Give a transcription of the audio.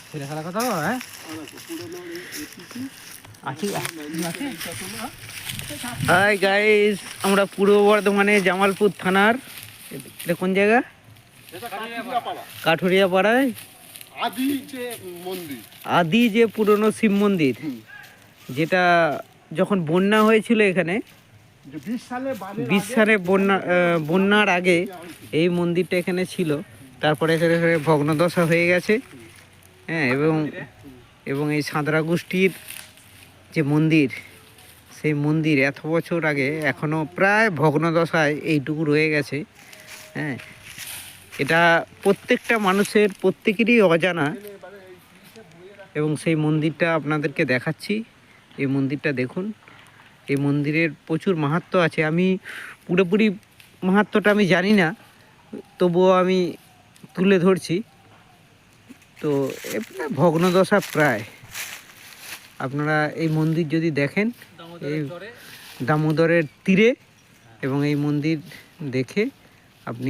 ছেলে খেলার কথা হ্যাঁ হাই গাইস, আমরা পূর্ব বর্ধমানে জামালপুর থানার এটা কোন জায়গা? কাঠুরিয়া পাড়ায় আদি যে পুরনো শিব মন্দির, যেটা যখন বন্যা হয়েছিল এখানে 20 সালে বন্যার আগে এই মন্দিরটা এখানে ছিল। তারপরে এখানে ভগ্নদশা হয়ে গেছে। হ্যাঁ, এবং এই সাঁতরা গোষ্ঠীর যে মন্দির, সেই মন্দির এত বছর আগে এখনও প্রায় ভগ্নদশায় এইটুকু রয়ে গেছে। হ্যাঁ, এটা প্রত্যেকটা মানুষের প্রত্যেকেরই অজানা, এবং সেই মন্দিরটা আপনাদেরকে দেখাচ্ছি। এই মন্দিরটা দেখুন, এই মন্দিরের প্রচুর মাহাত্ম্য আছে। আমি পুরোপুরি মাহাত্ম্যটা আমি জানি না, তবুও আমি তুলে ধরছি। তো ভগ্নদশা প্রায়, আপনারা এই মন্দির যদি দেখেন, এই দামোদরের তীরে, এবং এই মন্দির দেখে আপনি